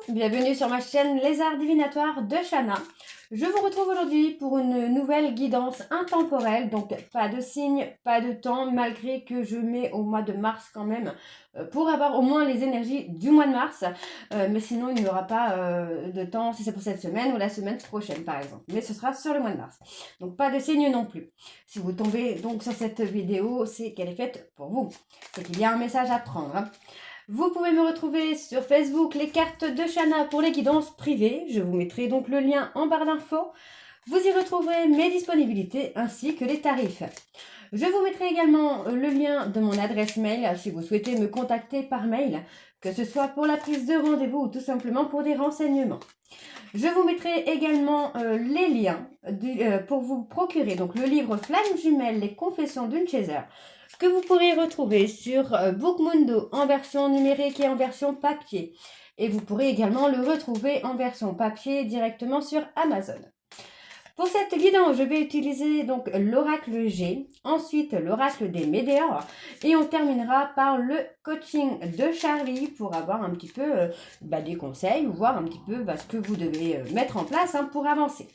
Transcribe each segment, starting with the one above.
bienvenue sur ma chaîne Les Arts Divinatoires de Shana. Je vous retrouve aujourd'hui pour une nouvelle guidance intemporelle, donc pas de signe, pas de temps, malgré que je mets au mois de mars quand même, pour avoir au moins les énergies du mois de mars, mais sinon il n'y aura pas de temps si c'est pour cette semaine ou la semaine prochaine par exemple, mais ce sera sur le mois de mars, donc pas de signe non plus. Si vous tombez donc sur cette vidéo, c'est qu'elle est faite pour vous, c'est qu'il y a un message à prendre, hein. Vous pouvez me retrouver sur Facebook, les cartes de Shana pour les guidances privées. Je vous mettrai donc le lien en barre d'infos. Vous y retrouverez mes disponibilités ainsi que les tarifs. Je vous mettrai également le lien de mon adresse mail si vous souhaitez me contacter par mail, que ce soit pour la prise de rendez-vous ou tout simplement pour des renseignements. Je vous mettrai également les liens pour vous procurer donc le livre Flamme Jumelle, les confessions d'une chaser, que vous pourrez retrouver sur Bookmundo en version numérique et en version papier. Et vous pourrez également le retrouver en version papier directement sur Amazon. Pour cette guidance, je vais utiliser donc l'oracle G, ensuite l'oracle des Médéors, et on terminera par le coaching de Charlie pour avoir un petit peu des conseils ou voir un petit peu ce que vous devez mettre en place pour avancer.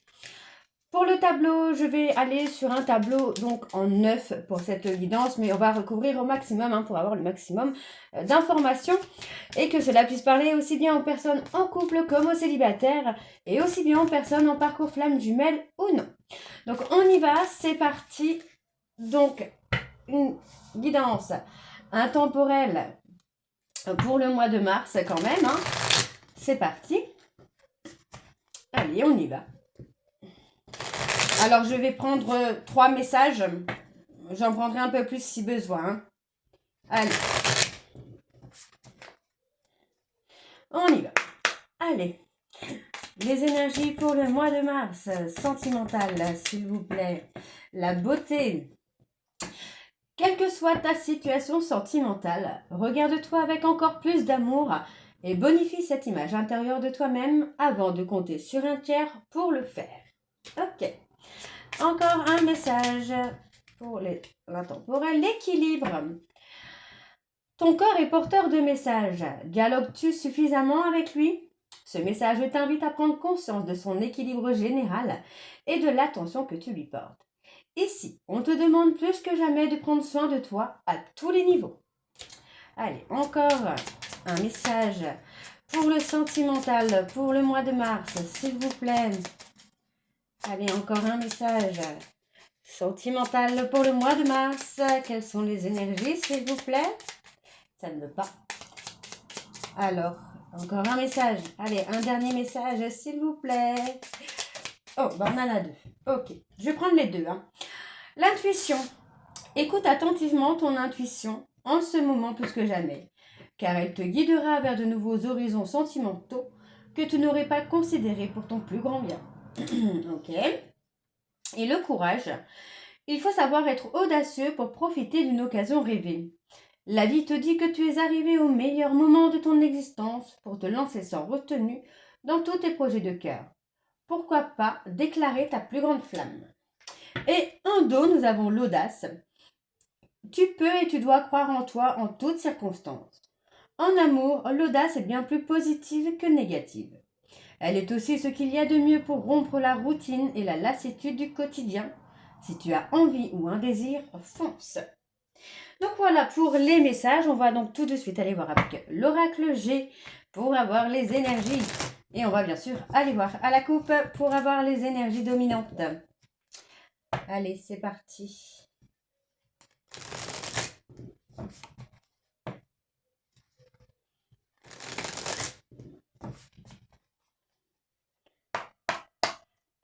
Pour le tableau, je vais aller sur un tableau donc en 9 pour cette guidance, mais on va recouvrir au maximum pour avoir le maximum d'informations et que cela puisse parler aussi bien aux personnes en couple comme aux célibataires et aussi bien aux personnes en parcours flamme jumelle ou non. Donc on y va, c'est parti. Donc une guidance intemporelle pour le mois de mars quand même, hein. C'est parti. Allez, on y va. Alors, je vais prendre 3 messages. J'en prendrai un peu plus si besoin, hein. Allez. On y va. Allez. Les énergies pour le mois de mars. Sentimentale, s'il vous plaît. La beauté. Quelle que soit ta situation sentimentale, regarde-toi avec encore plus d'amour et bonifie cette image intérieure de toi-même avant de compter sur un tiers pour le faire. Ok. Encore un message pour l'intemporel, l'équilibre. Ton corps est porteur de messages. Dialogues-tu suffisamment avec lui? Ce message t'invite à prendre conscience de son équilibre général et de l'attention que tu lui portes. Ici, on te demande plus que jamais de prendre soin de toi à tous les niveaux. Allez, encore un message pour le sentimental, pour le mois de mars, s'il vous plaît. Allez, encore un message sentimental pour le mois de mars. Quelles sont les énergies, s'il vous plaît? Ça ne veut pas. Alors, encore un message. Allez, un dernier message, s'il vous plaît. Oh, on en a 2. Ok, je vais prendre les 2. L'intuition. Écoute attentivement ton intuition en ce moment plus que jamais, car elle te guidera vers de nouveaux horizons sentimentaux que tu n'aurais pas considérés pour ton plus grand bien. Ok. Et le courage. Il faut savoir être audacieux pour profiter d'une occasion rêvée. La vie te dit que tu es arrivé au meilleur moment de ton existence pour te lancer sans retenue dans tous tes projets de cœur. Pourquoi pas déclarer ta plus grande flamme? Et en dos, nous avons l'audace. Tu peux et tu dois croire en toi en toutes circonstances. En amour, l'audace est bien plus positive que négative. Elle est aussi ce qu'il y a de mieux pour rompre la routine et la lassitude du quotidien. Si tu as envie ou un désir, fonce. Donc voilà pour les messages. On va donc tout de suite aller voir avec l'oracle G pour avoir les énergies. Et on va bien sûr aller voir à la coupe pour avoir les énergies dominantes. Allez, c'est parti.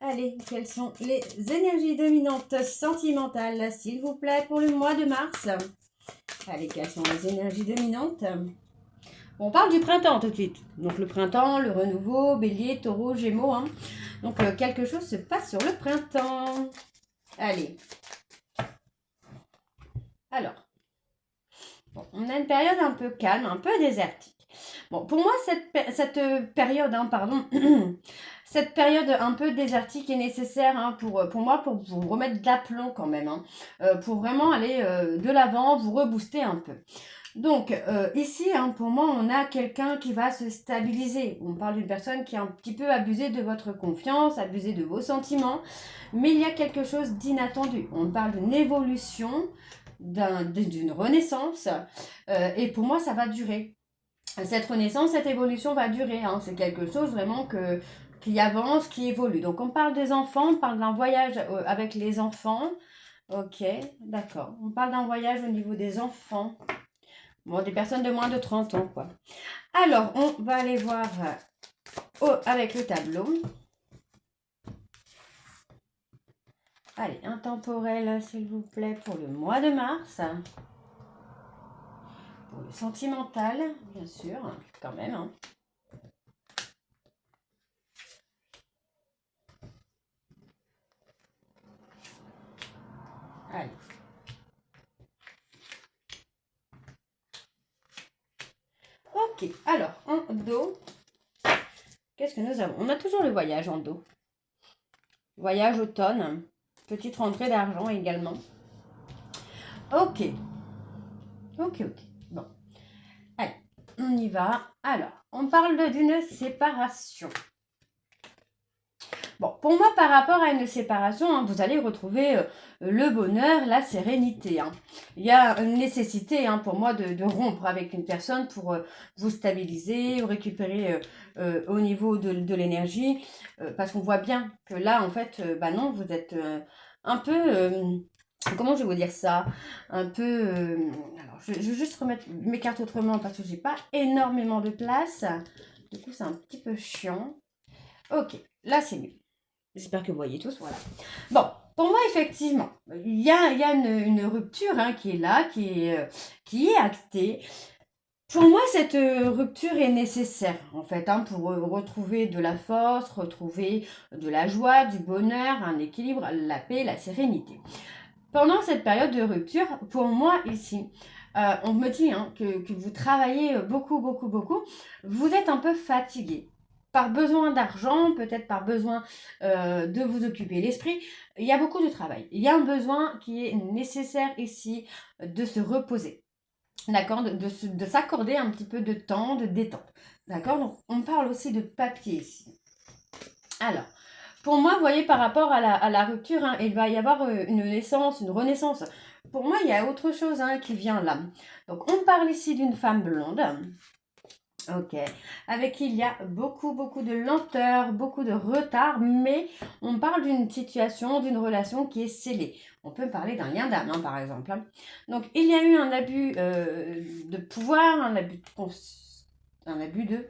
Allez, quelles sont les énergies dominantes sentimentales, s'il vous plaît, pour le mois de mars? Allez, quelles sont les énergies dominantes? On parle du printemps tout de suite. Donc le printemps, le renouveau, bélier, taureau, gémeaux. Donc quelque chose se passe sur le printemps. Allez. Alors, bon, on a une période un peu calme, un peu désertique. Bon, pour moi, cette période, cette période un peu désertique est nécessaire pour moi, pour vous remettre d'aplomb quand même, pour vraiment aller de l'avant, vous rebooster un peu. Donc, ici, hein, pour moi, on a quelqu'un qui va se stabiliser. On parle d'une personne qui a un petit peu abusé de votre confiance, abusé de vos sentiments, mais il y a quelque chose d'inattendu. On parle d'une évolution, d'une renaissance, et pour moi, ça va durer. Cette renaissance, cette évolution va durer. Hein. C'est quelque chose vraiment qui avance, qui évolue. Donc, on parle des enfants, on parle d'un voyage avec les enfants. Ok, d'accord. On parle d'un voyage au niveau des enfants. Bon, des personnes de moins de 30 ans, quoi. Alors, on va aller voir avec le tableau. Allez, intemporel, s'il vous plaît, pour le mois de mars. Pour le sentimental, bien sûr, quand même. Hein. Allez. Ok, alors, en dos, qu'est-ce que nous avons? On a toujours le voyage en dos. Voyage automne, petite rentrée d'argent également. Ok. Ok. Bon. Allez, on y va. Alors, on parle d'une séparation. Bon, pour moi, par rapport à une séparation, hein, vous allez retrouver le bonheur, la sérénité. Hein. Il y a une nécessité pour moi de rompre avec une personne pour vous stabiliser, récupérer au niveau de l'énergie. Parce qu'on voit bien que là, en fait, non, vous êtes un peu... comment je vais vous dire ça? Un peu... alors, je vais juste remettre mes cartes autrement parce que j'ai pas énormément de place. Du coup, c'est un petit peu chiant. Ok, là, c'est mieux. J'espère que vous voyez tous, voilà. Bon, pour moi, effectivement, il y a une rupture qui est là, qui est actée. Pour moi, cette rupture est nécessaire, en fait, pour retrouver de la force, retrouver de la joie, du bonheur, un équilibre, la paix, la sérénité. Pendant cette période de rupture, pour moi, ici, on me dit que vous travaillez beaucoup, vous êtes un peu fatigué. Par besoin d'argent, peut-être par besoin de vous occuper l'esprit, il y a beaucoup de travail. Il y a un besoin qui est nécessaire ici de se reposer, d'accord, de s'accorder un petit peu de temps, de détente, d'accord. Donc, on parle aussi de papier ici. Alors, pour moi, vous voyez, par rapport à la rupture, il va y avoir une naissance, une renaissance. Pour moi, il y a autre chose qui vient là. Donc, on parle ici d'une femme blonde. Ok, avec qui il y a beaucoup de lenteur, beaucoup de retard, mais on parle d'une situation, d'une relation qui est scellée. On peut parler d'un lien d'âme, par exemple. Donc, il y a eu un abus de pouvoir, un abus de...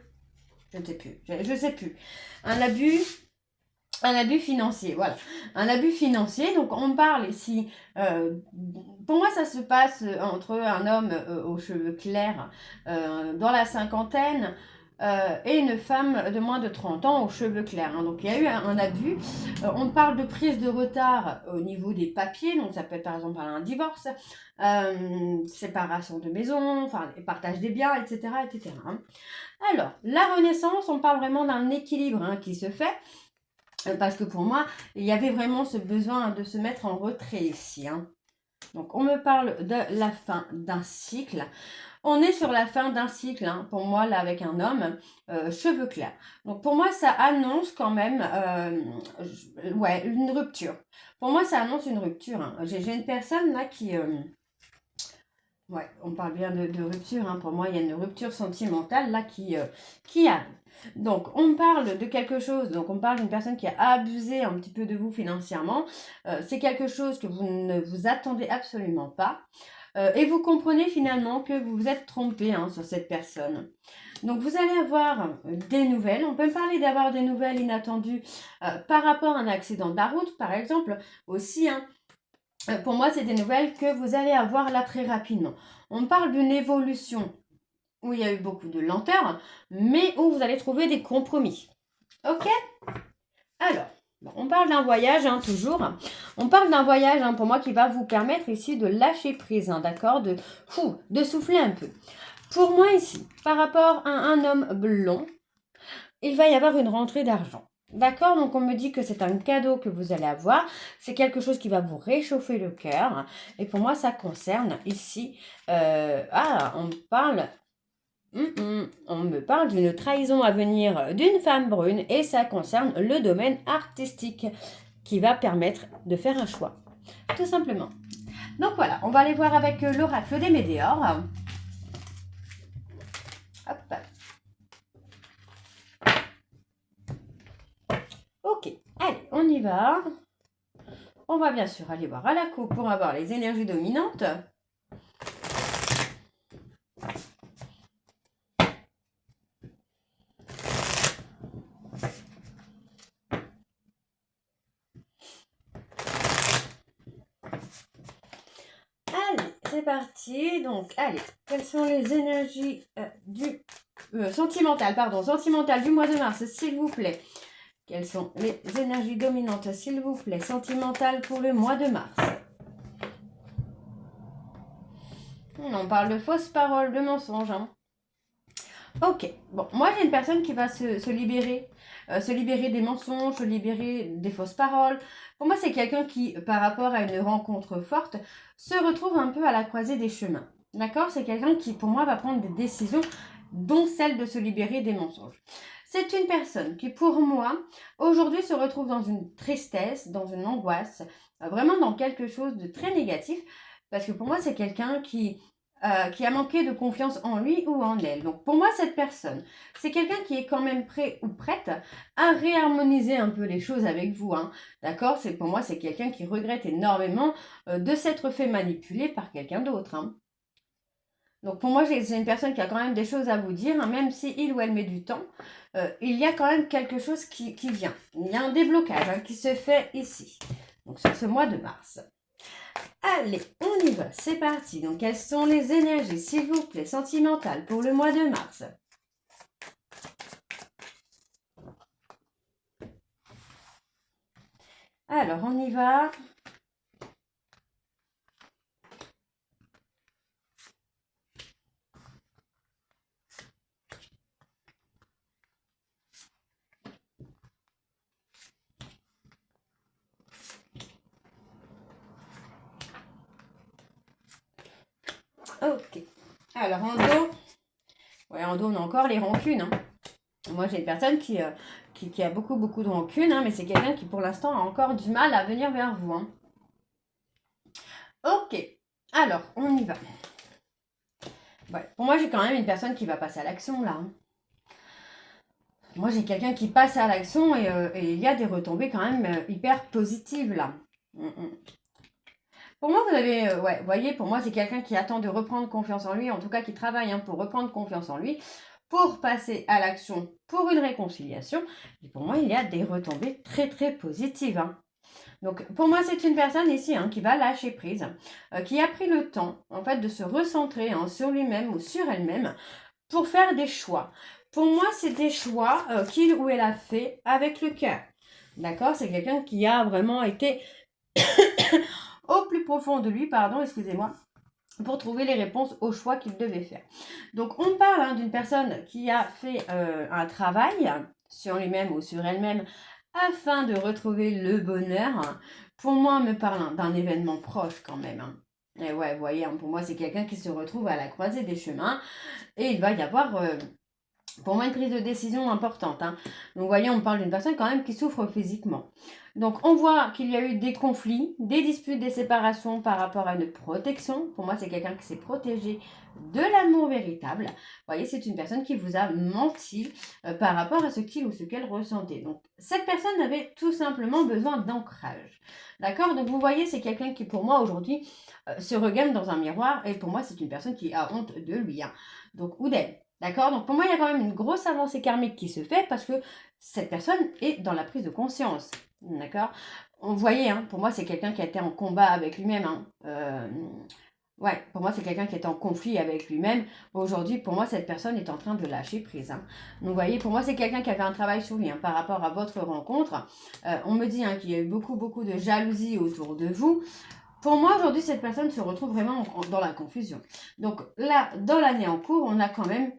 Je ne sais plus, je sais plus. Un abus financier, voilà. Un abus financier, donc on parle ici, pour moi ça se passe entre un homme aux cheveux clairs dans la cinquantaine et une femme de moins de 30 ans aux cheveux clairs. Hein. Donc il y a eu un abus. On parle de prise de retard au niveau des papiers, donc ça peut être par exemple un divorce, séparation de maison, enfin partage des biens, etc. etc. Hein. Alors, la renaissance, on parle vraiment d'un équilibre qui se fait. Parce que pour moi, il y avait vraiment ce besoin de se mettre en retrait ici. Hein. Donc, on me parle de la fin d'un cycle. On est sur la fin d'un cycle, pour moi, là, avec un homme, cheveux clairs. Donc, pour moi, ça annonce quand même une rupture. Pour moi, ça annonce une rupture. Hein. J'ai une personne, là, qui... on parle bien de rupture. Pour moi, il y a une rupture sentimentale, là, qui arrive. Donc, on parle de quelque chose, donc on parle d'une personne qui a abusé un petit peu de vous financièrement. C'est quelque chose que vous ne vous attendez absolument pas. Et vous comprenez finalement que vous vous êtes trompé sur cette personne. Donc, vous allez avoir des nouvelles. On peut parler d'avoir des nouvelles inattendues par rapport à un accident de la route, par exemple, aussi. Pour moi, c'est des nouvelles que vous allez avoir là très rapidement. On parle d'une évolution où il y a eu beaucoup de lenteur, mais où vous allez trouver des compromis. Ok? Alors, on parle d'un voyage, toujours. On parle d'un voyage, pour moi, qui va vous permettre ici de lâcher prise, d'accord? De souffler un peu. Pour moi, ici, par rapport à un homme blond, il va y avoir une rentrée d'argent. D'accord, donc on me dit que c'est un cadeau que vous allez avoir. C'est quelque chose qui va vous réchauffer le cœur. Et pour moi, ça concerne ici... on me parle... On me parle d'une trahison à venir d'une femme brune et ça concerne le domaine artistique qui va permettre de faire un choix. Tout simplement. Donc voilà, on va aller voir avec l'oracle des météores. Hop. Ok, allez, on y va. On va bien sûr aller voir à la coupe pour avoir les énergies dominantes. Allez, c'est parti. Donc, allez, quelles sont les énergies sentimentales du mois de mars, s'il vous plaît. Quelles sont les énergies dominantes, s'il vous plaît, sentimentales pour le mois de mars. On parle de fausses paroles, de mensonges. Hein. Ok, bon, moi j'ai une personne qui va se libérer des mensonges, se libérer des fausses paroles. Pour moi, c'est quelqu'un qui, par rapport à une rencontre forte, se retrouve un peu à la croisée des chemins. D'accord? C'est quelqu'un qui, pour moi, va prendre des décisions, dont celle de se libérer des mensonges. C'est une personne qui, pour moi, aujourd'hui se retrouve dans une tristesse, dans une angoisse, vraiment dans quelque chose de très négatif, parce que pour moi, c'est quelqu'un qui a manqué de confiance en lui ou en elle. Donc pour moi, cette personne, c'est quelqu'un qui est quand même prêt ou prête à réharmoniser un peu les choses avec vous. Hein. D'accord? Pour moi, c'est quelqu'un qui regrette énormément de s'être fait manipuler par quelqu'un d'autre. Hein. Donc pour moi, c'est une personne qui a quand même des choses à vous dire, hein, même si il ou elle met du temps. Il y a quand même quelque chose qui vient. Il y a un déblocage qui se fait ici. Donc sur ce mois de mars. Allez, on y va, c'est parti. Donc, quelles sont les énergies, s'il vous plaît, sentimentales pour le mois de mars? Alors, on y va. Ok. Alors, en dos, on a encore les rancunes. Hein. Moi, j'ai une personne qui a beaucoup de rancunes, hein, mais c'est quelqu'un qui, pour l'instant, a encore du mal à venir vers vous. Hein. Ok. Alors, on y va. Ouais. Pour moi, j'ai quand même une personne qui va passer à l'action, là. Hein. Moi, j'ai quelqu'un qui passe à l'action et il y a des retombées quand même hyper positives, là. Pour moi, vous avez, vous voyez, pour moi, c'est quelqu'un qui attend de reprendre confiance en lui, en tout cas qui travaille pour reprendre confiance en lui, pour passer à l'action pour une réconciliation. Et pour moi, il y a des retombées très, très positives. Hein. Donc, pour moi, c'est une personne ici qui va lâcher prise, qui a pris le temps, en fait, de se recentrer sur lui-même ou sur elle-même pour faire des choix. Pour moi, c'est des choix qu'il ou elle a fait avec le cœur. D'accord? C'est quelqu'un qui a vraiment été au plus profond de lui, excusez-moi, pour trouver les réponses aux choix qu'il devait faire. Donc on parle d'une personne qui a fait un travail sur lui-même ou sur elle-même afin de retrouver le bonheur. Pour moi, on me parle d'un événement proche quand même. Hein. Et ouais, vous voyez, pour moi, c'est quelqu'un qui se retrouve à la croisée des chemins et il va y avoir... pour moi, une prise de décision importante. Hein. Donc, vous voyez, on parle d'une personne quand même qui souffre physiquement. Donc, on voit qu'il y a eu des conflits, des disputes, des séparations par rapport à une protection. Pour moi, c'est quelqu'un qui s'est protégé de l'amour véritable. Vous voyez, c'est une personne qui vous a menti par rapport à ce qu'il ou ce qu'elle ressentait. Donc, cette personne avait tout simplement besoin d'ancrage. D'accord? Donc, vous voyez, c'est quelqu'un qui, pour moi, aujourd'hui, se regarde dans un miroir. Et pour moi, c'est une personne qui a honte de lui. Hein. Donc, ou d'elle. D'accord? Donc pour moi, il y a quand même une grosse avancée karmique qui se fait parce que cette personne est dans la prise de conscience. D'accord? On voyait, pour moi, c'est quelqu'un qui a été en combat avec lui-même. Ouais, pour moi, c'est quelqu'un qui est en conflit avec lui-même. Aujourd'hui, pour moi, cette personne est en train de lâcher prise. Hein. Donc, vous voyez, pour moi, c'est quelqu'un qui avait un travail sur lui par rapport à votre rencontre. On me dit qu'il y a eu beaucoup de jalousie autour de vous. Pour moi, aujourd'hui, cette personne se retrouve vraiment dans la confusion. Donc là, dans l'année en cours, on a quand même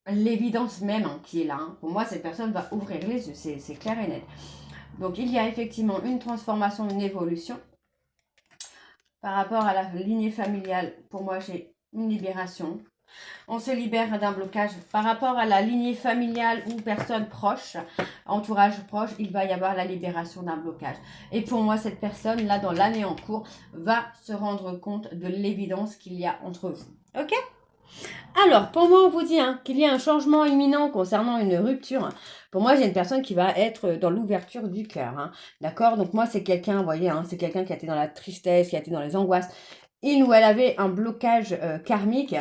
l'évidence même hein, qui est là. Hein. Pour moi, cette personne va ouvrir les yeux, c'est clair et net. Donc, il y a effectivement une transformation, une évolution. Par rapport à la lignée familiale, pour moi, j'ai une libération. On se libère d'un blocage. Par rapport à la lignée familiale ou personne proche, entourage proche, il va y avoir la libération d'un blocage. Et pour moi, cette personne, là, dans l'année en cours, va se rendre compte de l'évidence qu'il y a entre vous. Ok ? Alors, pour moi, on vous dit hein, qu'il y a un changement imminent concernant une rupture. Pour moi, j'ai une personne qui va être dans l'ouverture du cœur. Hein. D'accord? Donc moi, c'est quelqu'un, vous voyez, hein, c'est quelqu'un qui a été dans la tristesse, qui a été dans les angoisses. Il ou elle avait un blocage karmique.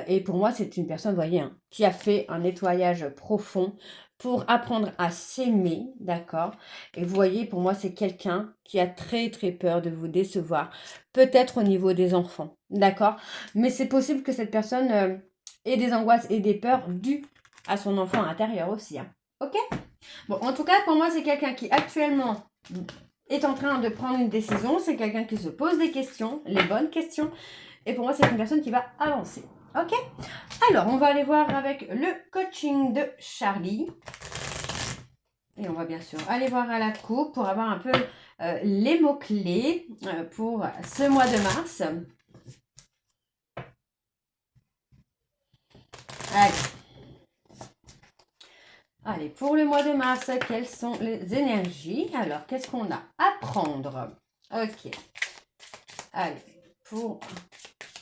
Et pour moi, c'est une personne, vous voyez, hein, qui a fait un nettoyage profond pour apprendre à s'aimer, d'accord? Et vous voyez, pour moi, c'est quelqu'un qui a très très peur de vous décevoir, peut-être au niveau des enfants, d'accord? Mais c'est possible que cette personne ait des angoisses et des peurs dues à son enfant intérieur aussi, hein. Ok? Bon, en tout cas, pour moi, c'est quelqu'un qui actuellement est en train de prendre une décision, c'est quelqu'un qui se pose des questions, les bonnes questions, et pour moi, c'est une personne qui va avancer. Ok? Alors, on va aller voir avec le coaching de Charlie. Et on va bien sûr aller voir à la coupe pour avoir un peu les mots-clés pour ce mois de mars. Allez. Allez, pour le mois de mars, quelles sont les énergies? Alors, qu'est-ce qu'on a à prendre? Ok. Allez, pour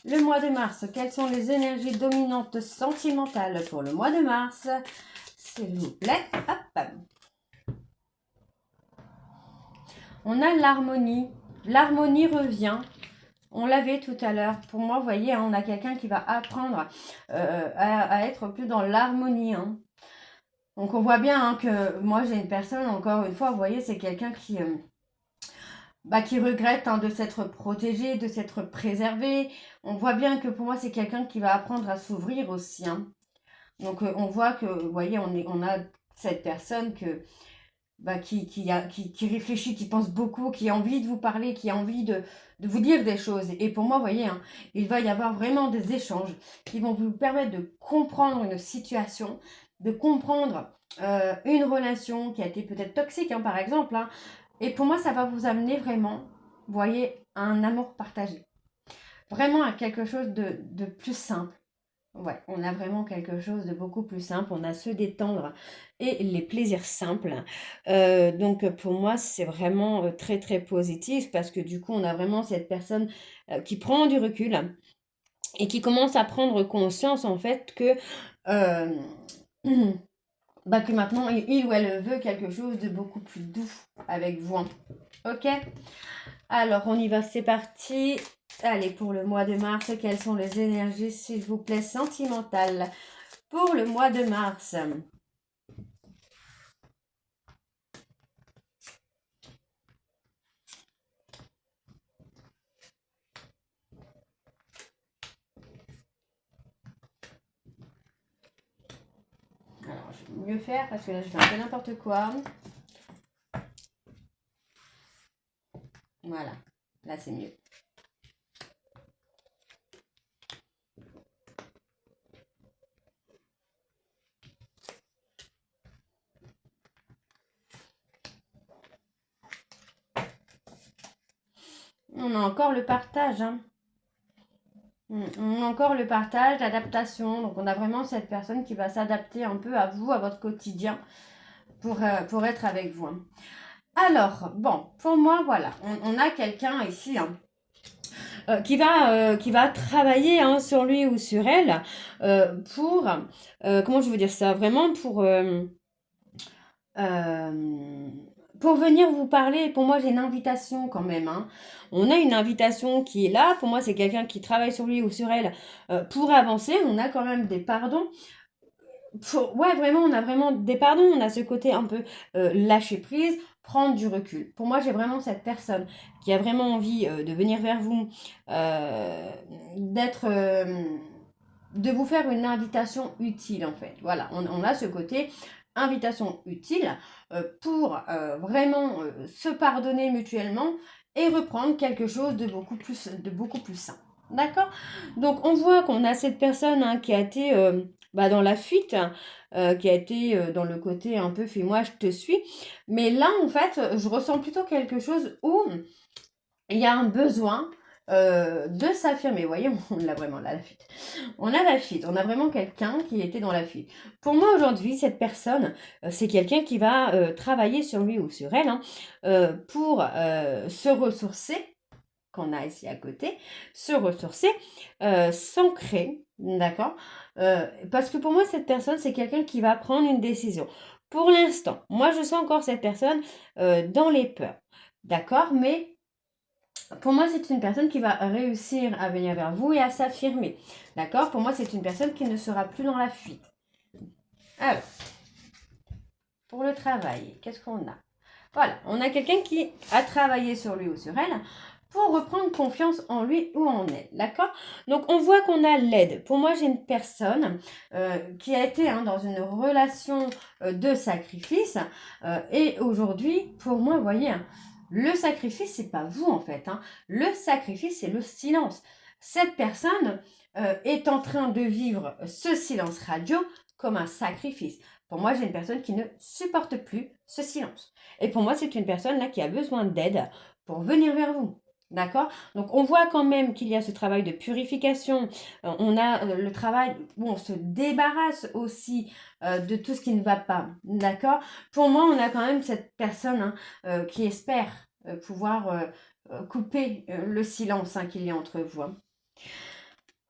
le mois de mars, quelles sont les énergies dominantes sentimentales pour le mois de mars? S'il vous plaît. Hop. On a l'harmonie. L'harmonie revient. On l'avait tout à l'heure. Pour moi, vous voyez, hein, on a quelqu'un qui va apprendre à être plus dans l'harmonie. Hein. Donc, on voit bien hein, que moi, j'ai une personne, encore une fois, vous voyez, c'est quelqu'un qui regrette hein, de s'être protégé, de s'être préservé. On voit bien que pour moi, c'est quelqu'un qui va apprendre à s'ouvrir aussi. Hein. Donc, on voit que, vous voyez, on a cette personne qui réfléchit, qui pense beaucoup, qui a envie de vous parler, qui a envie de vous dire des choses. Et pour moi, vous voyez, hein, il va y avoir vraiment des échanges qui vont vous permettre de comprendre une situation, de comprendre une relation qui a été peut-être toxique, hein, par exemple. Hein. Et pour moi, ça va vous amener vraiment, vous voyez, à un amour partagé. Vraiment à quelque chose de plus simple. Ouais, on a vraiment quelque chose de beaucoup plus simple. On a se détendre et les plaisirs simples. Donc pour moi, c'est vraiment très très positif parce que du coup, on a vraiment cette personne qui prend du recul et qui commence à prendre conscience en fait euh, que maintenant, il ou elle veut quelque chose de beaucoup plus doux avec vous. Hein. Ok? Alors, on y va, c'est parti. Allez, pour le mois de mars, quelles sont les énergies, s'il vous plaît, sentimentales pour le mois de mars? Alors, je vais mieux faire parce que là, je fais un peu n'importe quoi. Voilà, là, c'est mieux. On a encore le partage, hein. On a encore le partage, l'adaptation. Donc, on a vraiment cette personne qui va s'adapter un peu à vous, à votre quotidien, pour être avec vous. Hein. Alors, bon, pour moi, voilà, on a quelqu'un ici hein, qui va travailler hein, sur lui ou sur elle comment je veux dire ça, vraiment pour venir vous parler. Pour moi, j'ai une invitation quand même. Hein. On a une invitation qui est là. Pour moi, c'est quelqu'un qui travaille sur lui ou sur elle pour avancer. On a quand même des pardons. Ouais, vraiment, on a vraiment des pardons. On a ce côté un peu lâcher prise, prendre du recul. Pour moi, j'ai vraiment cette personne qui a vraiment envie de venir vers vous, d'être... de vous faire une invitation utile en fait. Voilà, on a ce côté invitation utile pour vraiment se pardonner mutuellement et reprendre quelque chose de beaucoup plus sain. D'accord? Donc on voit qu'on a cette personne hein, qui a été dans la fuite, qui a été dans le côté un peu fais-moi, je te suis. Mais là, en fait, je ressens plutôt quelque chose où il y a un besoin de s'affirmer. Vous voyez, on l'a vraiment là, la fuite. On a la fuite, on a vraiment quelqu'un qui était dans la fuite. Pour moi, aujourd'hui, cette personne, c'est quelqu'un qui va travailler sur lui ou sur elle pour se ressourcer, qu'on a ici à côté, se ressourcer, s'ancrer, d'accord. Parce que pour moi, cette personne, c'est quelqu'un qui va prendre une décision. Pour l'instant, moi, je sens encore cette personne dans les peurs, d'accord, mais pour moi, c'est une personne qui va réussir à venir vers vous et à s'affirmer. D'accord? Pour moi, c'est une personne qui ne sera plus dans la fuite. Alors, pour le travail, qu'est-ce qu'on a? Voilà, on a quelqu'un qui a travaillé sur lui ou sur elle pour reprendre confiance en lui ou en elle. D'accord? Donc, on voit qu'on a l'aide. Pour moi, j'ai une personne qui a été dans une relation de sacrifice. Et aujourd'hui, pour moi, vous voyez, le sacrifice, c'est pas vous en fait. Le sacrifice, c'est le silence. Cette personne est en train de vivre ce silence radio comme un sacrifice. Pour moi, j'ai une personne qui ne supporte plus ce silence. Et pour moi, c'est une personne là qui a besoin d'aide pour venir vers vous. D'accord? Donc, on voit quand même qu'il y a ce travail de purification. On a le travail où on se débarrasse aussi de tout ce qui ne va pas. D'accord? Pour moi, on a quand même cette personne qui espère pouvoir couper le silence qu'il y a entre vous.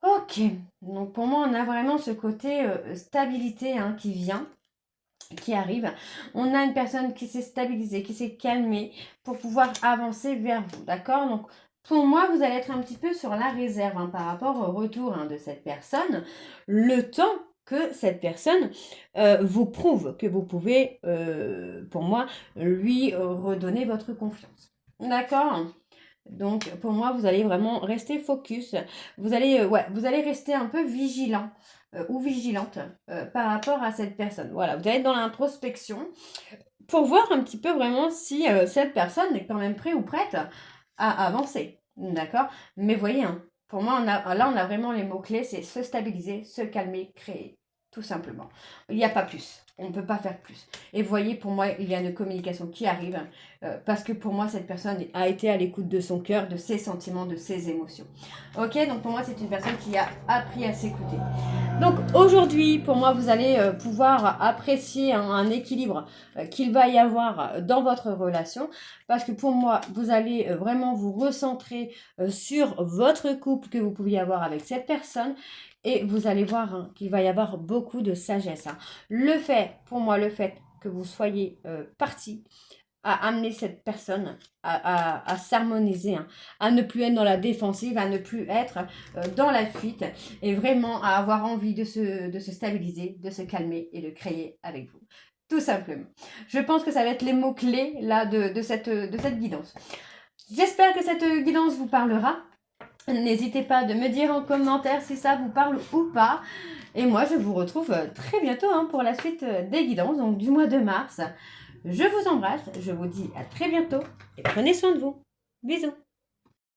Ok. Donc, pour moi, on a vraiment ce côté stabilité qui vient, qui arrive. On a une personne qui s'est stabilisée, qui s'est calmée pour pouvoir avancer vers vous, d'accord? Donc, pour moi, vous allez être un petit peu sur la réserve par rapport au retour de cette personne, le temps que cette personne vous prouve que vous pouvez, pour moi, lui redonner votre confiance. D'accord? Donc, pour moi, vous allez vraiment rester focus. Vous allez, vous allez rester un peu vigilant ou vigilante par rapport à cette personne. Voilà, vous allez être dans l'introspection pour voir un petit peu vraiment si cette personne est quand même prête ou prête à avancer. D'accord? Mais voyez, pour moi, là, on a vraiment les mots-clés, c'est se stabiliser, se calmer, créer. Tout simplement. Il n'y a pas plus. On ne peut pas faire plus. Et vous voyez, pour moi, il y a une communication qui arrive parce que pour moi, cette personne a été à l'écoute de son cœur, de ses sentiments, de ses émotions. Ok, donc pour moi, c'est une personne qui a appris à s'écouter. Donc aujourd'hui, pour moi, vous allez pouvoir apprécier un équilibre qu'il va y avoir dans votre relation parce que pour moi, vous allez vraiment vous recentrer sur votre couple que vous pouviez avoir avec cette personne. Et vous allez voir qu'il va y avoir beaucoup de sagesse. Pour moi, le fait que vous soyez parti à amener cette personne à s'harmoniser, à ne plus être dans la défensive, à ne plus être dans la fuite et vraiment à avoir envie de se stabiliser, de se calmer et de créer avec vous. Tout simplement. Je pense que ça va être les mots-clés là de cette guidance. J'espère que cette guidance vous parlera. N'hésitez pas de me dire en commentaire si ça vous parle ou pas. Et moi, je vous retrouve très bientôt pour la suite des guidances, donc du mois de mars. Je vous embrasse, je vous dis à très bientôt et prenez soin de vous. Bisous.